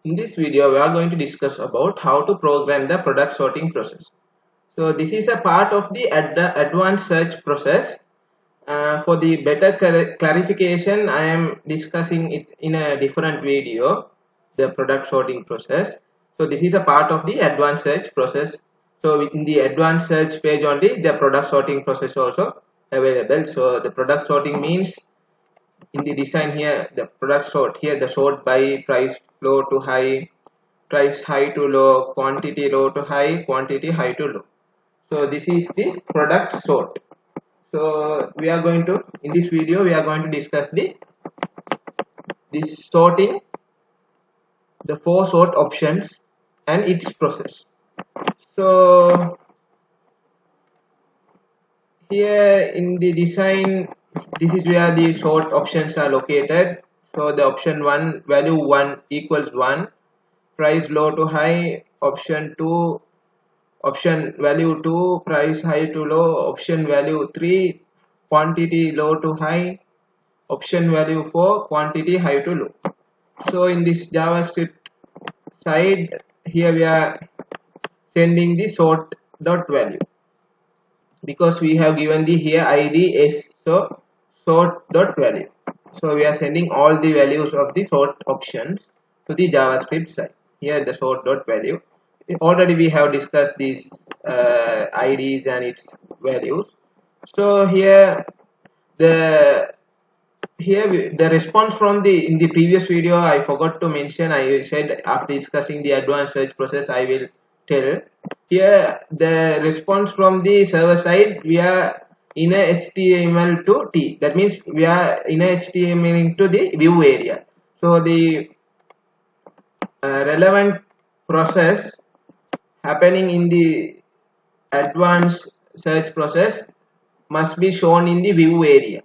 In this video, we are going to discuss about how to program the product sorting process. So this is a part of the advanced search process. For the better clarification, I am discussing it in a different video, the product sorting process. So this is a part of the advanced search process. So in the advanced search page only, the product sorting process also available. So the product sorting means in the design here, the product sort here, the sort by price low to high, price high to low, quantity low to high, quantity high to low. So this is the product sort. So we are going to, in this video, we are going to discuss this sorting, the 4 sort options and its process. So here in the design, this is where the sort options are located. So the option 1, value 1 equals 1, price low to high, option 2, option value 2, price high to low, option value 3, quantity low to high, option value 4, quantity high to low. So in this JavaScript side, here we are sending the sort dot value, because we have given the here id s, so sort dot value. So we are sending all the values of the sort options to the JavaScript side. Here the sort dot value. Already we have discussed these IDs and its values. So here the response from the in the previous video, I forgot to mention. I said after discussing the advanced search process, I will tell. Here the response from the server side, we are in a HTML to T. That means we are in a HTML into the view area. So the relevant process happening in the advanced search process must be shown in the view area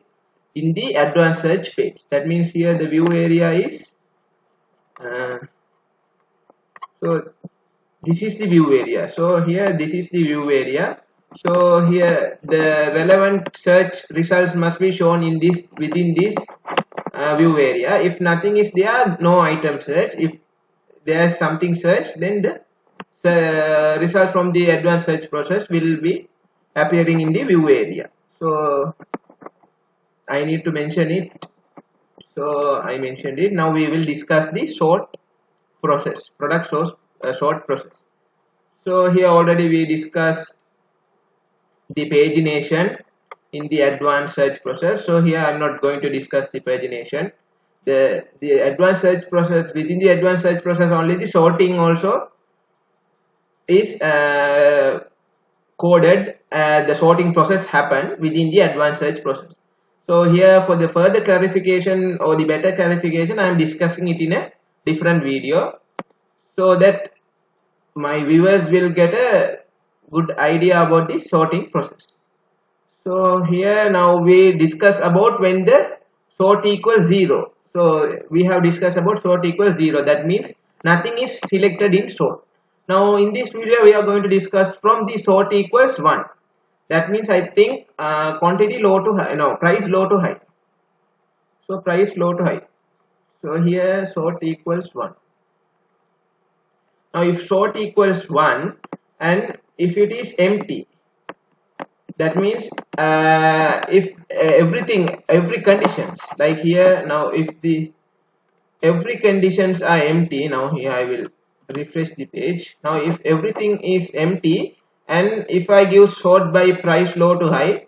in the advanced search page. That means here the view area is so this is the view area. So here this is the view area. So here the relevant search results must be shown in this within this view area. If nothing is there, no item search. If there is something searched, then the result from the advanced search process will be appearing in the view area. So I need to mention it. So I mentioned it. Now we will discuss the sort process, product sort process. So here already we discussed the pagination in the advanced search process. So here I am not going to discuss the pagination. The advanced search process, within the advanced search process only the sorting also is coded. The sorting process happen within the advanced search process. So here for the further clarification or the better clarification, I am discussing it in a different video, so that my viewers will get a good idea about the sorting process. So here now we discuss about when the sort equals 0. So we have discussed about sort equals 0. That means nothing is selected in sort. Now in this video we are going to discuss from the sort equals 1. That means I think quantity low to high, no, price low to high. So price low to high. So here sort equals 1. Now if sort equals 1 and if it is empty, that means if every conditions, like here now if the every conditions are empty, now here I will refresh the page. Now if everything is empty and if I give sort by price low to high,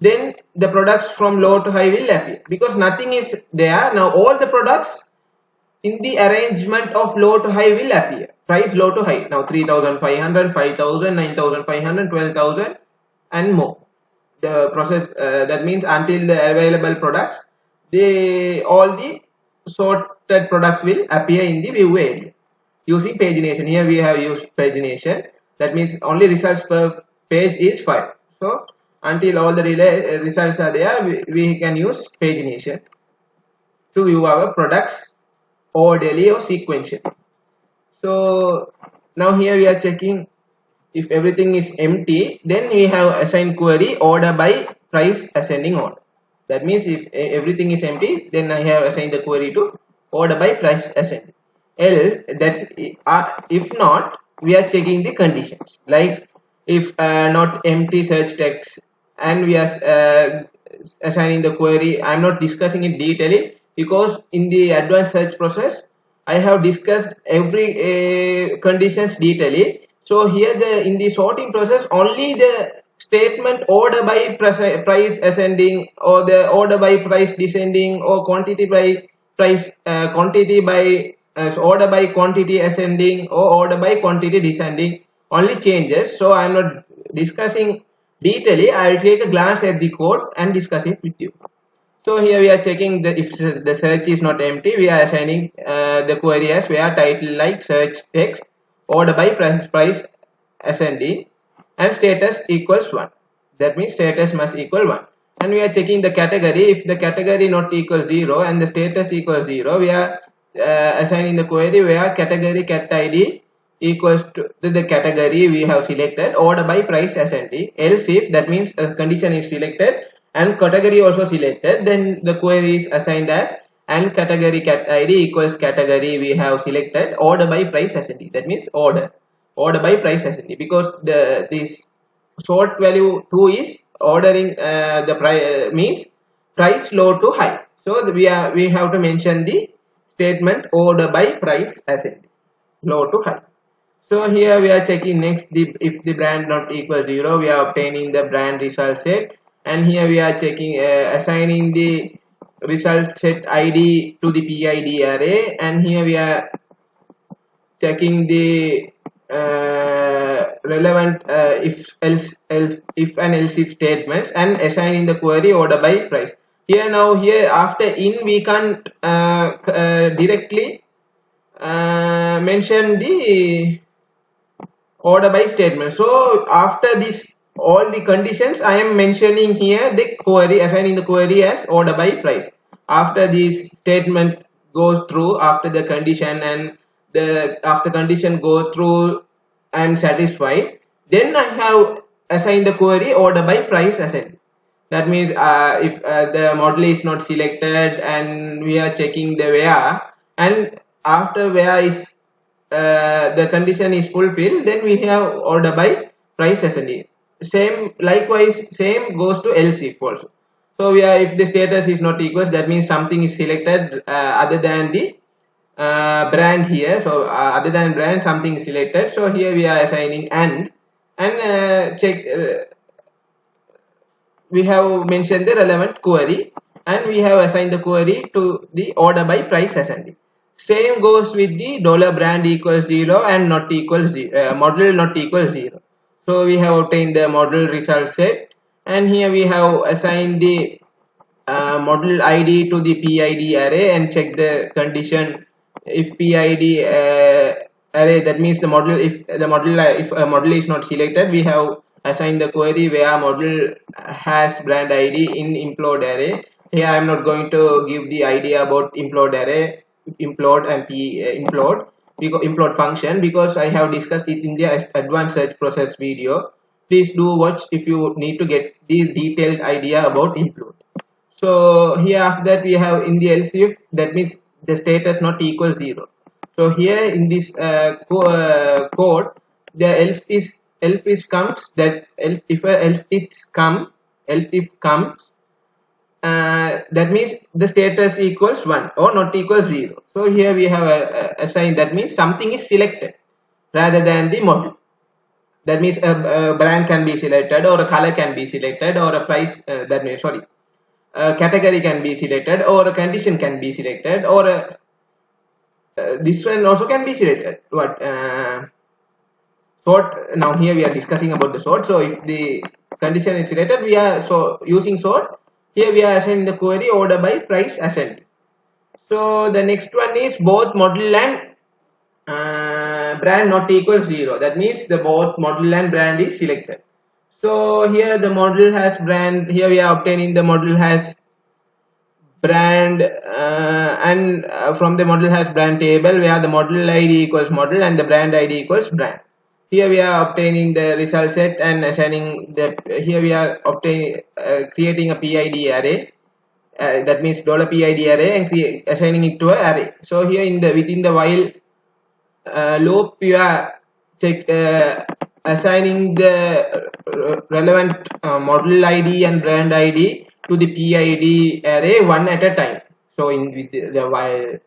then the products from low to high will appear, because nothing is there. Now all the products in the arrangement of low to high will appear. Price low to high, now 3,500, 5,000, 9,500, 12,000 and more. The process that means until the available products, all the sorted products will appear in the view area using pagination. Here we have used pagination. That means only results per page is 5. So until all the results are there, we can use pagination to view our products orderly or sequentially. So now here we are checking if everything is empty, then we have assigned query order by price ascending order. That means if everything is empty, then I have assigned the query to order by price ascending. else that if not, we are checking the conditions, like if not empty search text, and we are assigning the query. I'm not discussing it detailedly because in the advanced search process I have discussed every conditions detailedly. So here in the sorting process, only the statement order by price ascending, or the order by price descending, or quantity by price quantity by order by quantity ascending, or order by quantity descending only changes. So I am not discussing detailedly. I will take a glance at the code and discuss it with you. So here we are checking the if the search is not empty, we are assigning the query as where title like search text, order by price ascending, and status equals 1. That means status must equal 1. And we are checking the category. If the category not equals 0 and the status equals 0, we are assigning the query where category cat id equals to the category we have selected, order by price ascending. Else if that means a condition is selected and category also selected, then the query is assigned as and category cat id equals category we have selected, order by price ascending. That means order by price ascending, because this sort value 2 is ordering the price means price low to high. So we have to mention the statement order by price ascending, low to high. So here we are checking next if the brand not equal 0, we are obtaining the brand result set, and here we are checking assigning the result set id to the PID array, and here we are checking the relevant if and else if statements, and assigning the query order by price. Here now here after in we can't directly mention the order by statement. So after this all the conditions I am mentioning here the query, assigning the query as order by price. After this statement goes through, after the condition and the after condition goes through and satisfied, then I have assigned the query order by price assigned. That means if the model is not selected and we are checking the where, and after where is the condition is fulfilled, then we have order by price ascending. Same likewise same goes to else if also. So we are, if the status is not equals, that means something is selected other than the brand here. So other than brand something is selected. So here we are assigning and check we have mentioned the relevant query, and we have assigned the query to the order by price ascending. Same goes with the $brand equals 0 and not equals model not equals 0. So we have obtained the model result set, and here we have assigned the model id to the PID array and check the condition if PID array, that means the model, if the model if a model is not selected, we have assigned the query where model has brand id in implode array. Here I am not going to give the idea about implode array, implode and implode because implode function, because I have discussed it in the advanced search process video. Please do watch if you need to get the detailed idea about implode. So here after that we have in the else if, that means the status not equal 0. So here in this code, the else is comes, that else if comes, that means the status equals 1 or not equals 0. So here we have a sign, that means something is selected rather than the model. That means a brand can be selected, or a color can be selected, or a price that means sorry, a category can be selected, or a condition can be selected, or this one also can be selected. What sort? Now here we are discussing about the sort. So if the condition is selected, we are so using sort. Here we are assigning the query order by price ascending. So the next one is both model and brand not equal 0. That means the both model and brand is selected. So here the model has brand. Here we are obtaining the model has brand and from the model has brand table where the model id equals model and the brand id equals brand. Here we are obtaining the result set and assigning that. Here we are obtaining creating a PID array, that means $PID array, and assigning it to an array. So here in the within the while loop, you are assigning the relevant model ID and brand ID to the PID array one at a time. So in with the while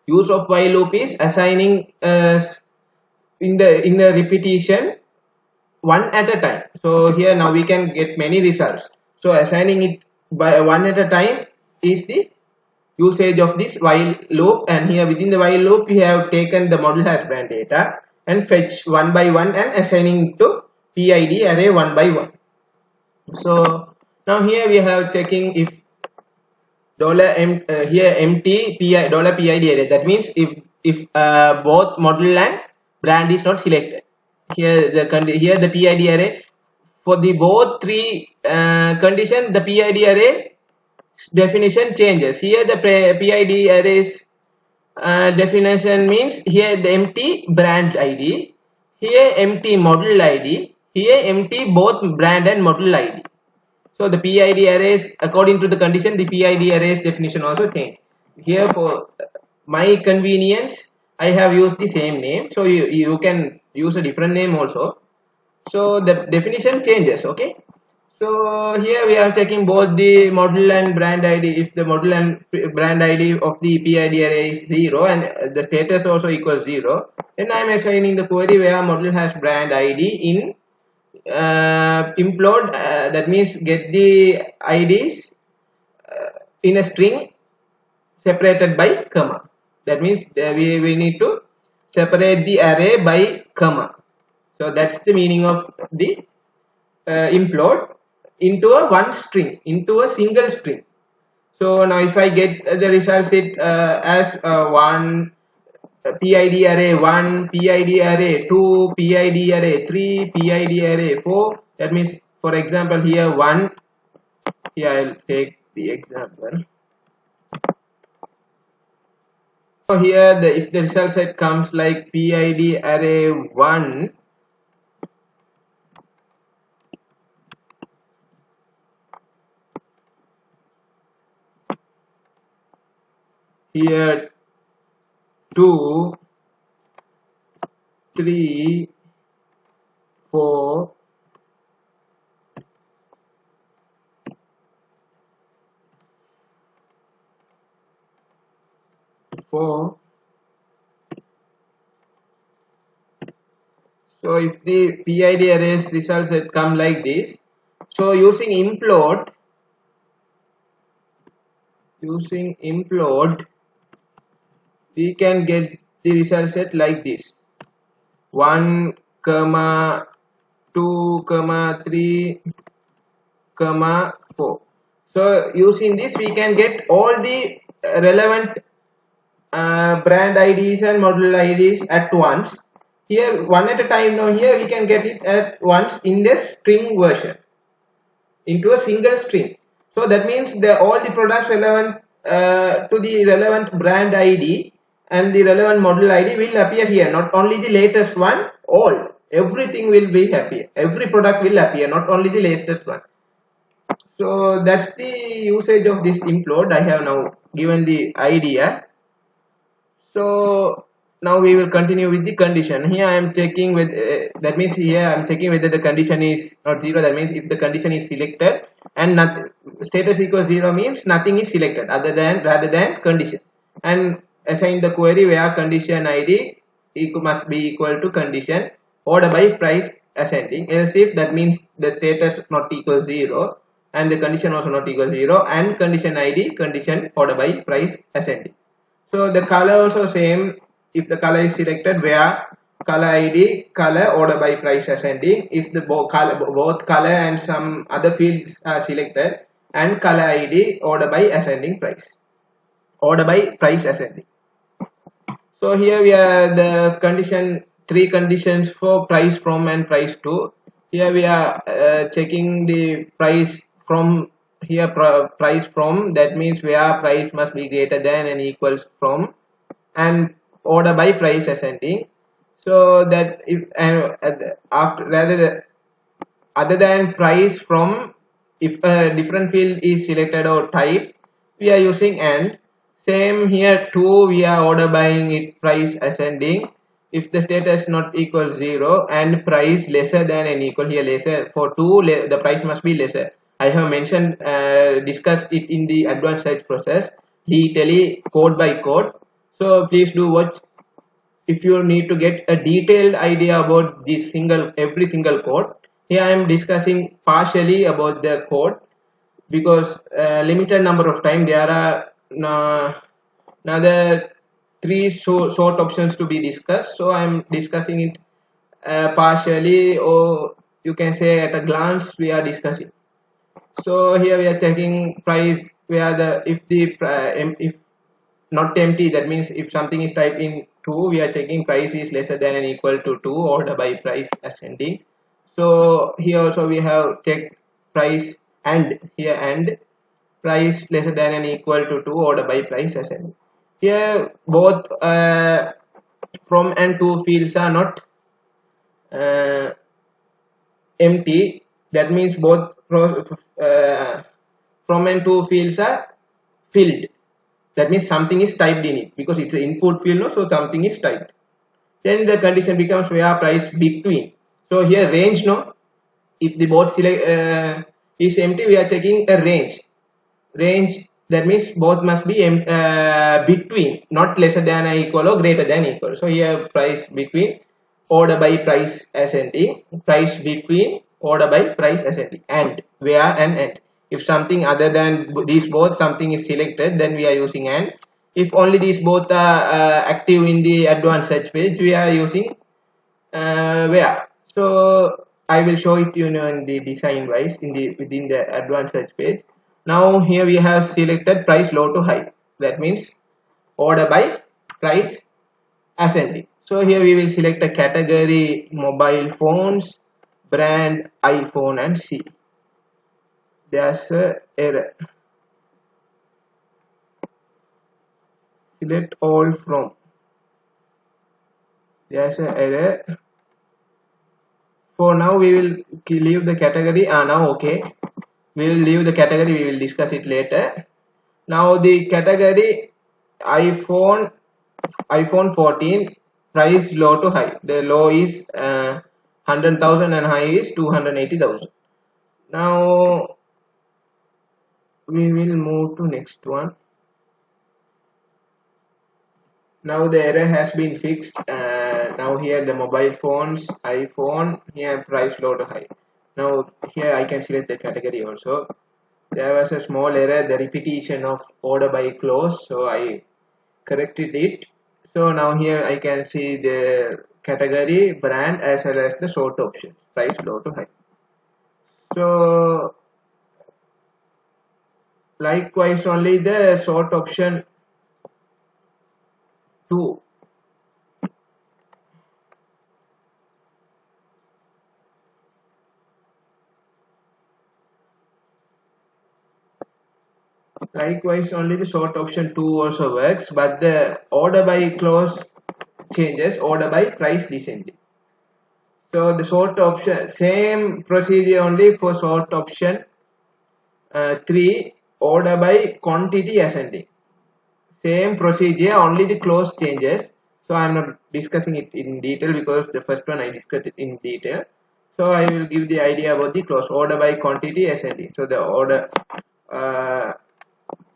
use of while loop is assigning in the repetition one at a time. So here now we can get many results. So assigning it by one at a time is the usage of this while loop, and here within the while loop we have taken the model hash brand data and fetch one by one and assigning to PID array one by one. So now here we have checking if here empty $PID array. That means if both model and brand is not selected. Here the PID array for the both three condition, the PID array definition changes. Here the PID arrays definition means here the empty brand ID, here empty model ID, here empty both brand and model ID. So the PID arrays, according to the condition, the PID arrays definition also change. Here for my convenience, I have used the same name. So you can use a different name also. So the definition changes. Okay. So here we are checking both the model and brand ID. If the model and brand ID of the PID array is 0 and the status also equals 0, then I am assigning the query where model has brand ID in implode, that means get the IDs in a string separated by comma. That means we need to separate the array by comma. So that's the meaning of the implode into a one string, into a single string. So now if I get the result set as one PID array 1, PID array 2, PID array 3, PID array 4. That means, for example, here 1. Here I will take the example. So here, if the result set comes like PID array 1, here 2, 3, 4, 4. So if the PID arrays results set come like this, so using implode, we can get the result set like this: 1, 2, 3, 4. So using this we can get all the relevant brand IDs and model IDs at once. Here one at a time. Now here we can get it at once in the string version into a single string. So that means all the products relevant to the relevant brand ID and the relevant model ID will appear here. Not only the latest one, everything will be appear. Every product will appear, not only the latest one. So that's the usage of this implode. I have now given the idea. So now we will continue with the condition. Here I am checking with that means here I am checking whether the condition is not 0. That means if the condition is selected and status equals 0 means nothing is selected rather than condition, and assign the query where condition ID must be equal to condition order by price ascending. Else if, that means the status not equal 0 and the condition also not equal 0, and condition ID condition order by price ascending. So the color also same. If the color is selected, where color ID color order by price ascending. If the both color and some other fields are selected, and color ID order by ascending price, order by price ascending. So here we are the condition, 3 conditions for price from and price to. Here we are checking the price from. Here price from, that means where price must be greater than and equals from, and order by price ascending. So that if other than price from, if a different field is selected or type, we are using and. Same here too, we are order buying it price ascending. if the status not equal 0 and price lesser than and equal, here lesser for 2 the price must be lesser. I have mentioned discussed it in the advanced search process detailedly code by code, so please do watch if you need to get a detailed idea about this every single code. Here I am discussing partially about the code because limited number of time there are another three short options to be discussed, so I am discussing it partially, or you can say at a glance we are discussing. So here we are checking price where the if not empty, that means if something is typed in 2, we are checking price is lesser than and equal to 2, order by price ascending. So here also we have checked price and here and price lesser than and equal to 2, order by price ascending. Here both from and to fields are not uh, empty, that means both from and to fields are filled, that means something is typed in it because it's an input field, no? So something is typed. Then the condition becomes where price between. So here range, no, if the both select is empty, we are checking a range, that means both must be between, not lesser than or equal or greater than equal. So here price between, order by price ascending, price between, order by price ascending, and where and if something other than these both something is selected, then we are using and. If only these both are active in the advanced search page, we are using where. So I will show it, you know, in the design wise in the within the advanced search page. Now here we have selected price low to high, that means order by price ascending. So here we will select a category mobile phones, brand iPhone, and C. There's a error. Select all from. There's an error. For now we will leave the category. Now okay, we will leave the category, we will discuss it later. Now the category iPhone 14, price low to high. The low is 100,000 and high is 280,000. Now we will move to next one. Now the error has been fixed. Now here the mobile phones iPhone, here price low to high. Now here I can select the category also. There was a small error, the repetition of order by close, so I corrected it. So now here I can see the category, brand, as well as the sort option, price low to high. So likewise only the sort option 2. Likewise only the sort option 2 also works, but the order by close changes, order by price descending. So the sort option, same procedure only for sort option 3, order by quantity ascending. Same procedure, only the close changes. So I am not discussing it in detail because the first one I discussed it in detail. So I will give the idea about the close, order by quantity ascending. So the order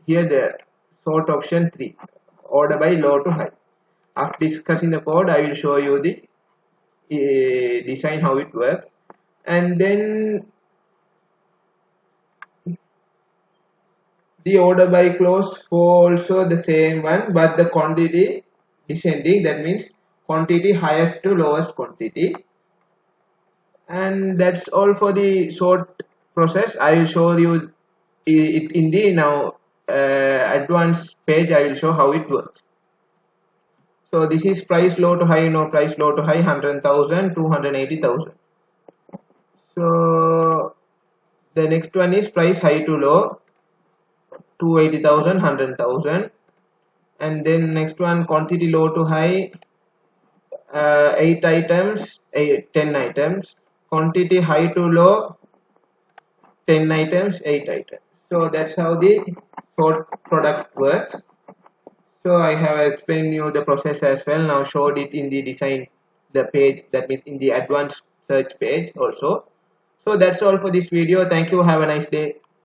here the sort option 3, order by low to high. After discussing the code, I will show you the design how it works, and then the order by close for also the same one, but the quantity descending, that means quantity highest to lowest quantity. And that's all for the sort process. I will show you it in the now advanced page. I will show how it works. So this is price low to high, no price low to high, 100,000, 280,000. So the next one is price high to low, 280,000, 100,000. And then next one, quantity low to high, 8 items, 10 items. Quantity high to low, 10 items, 8 items. So that's how the sort product works. So I have explained you the process as well, now showed it in the design the page, that means in the advanced search page also. So that's all for this video. Thank you, have a nice day.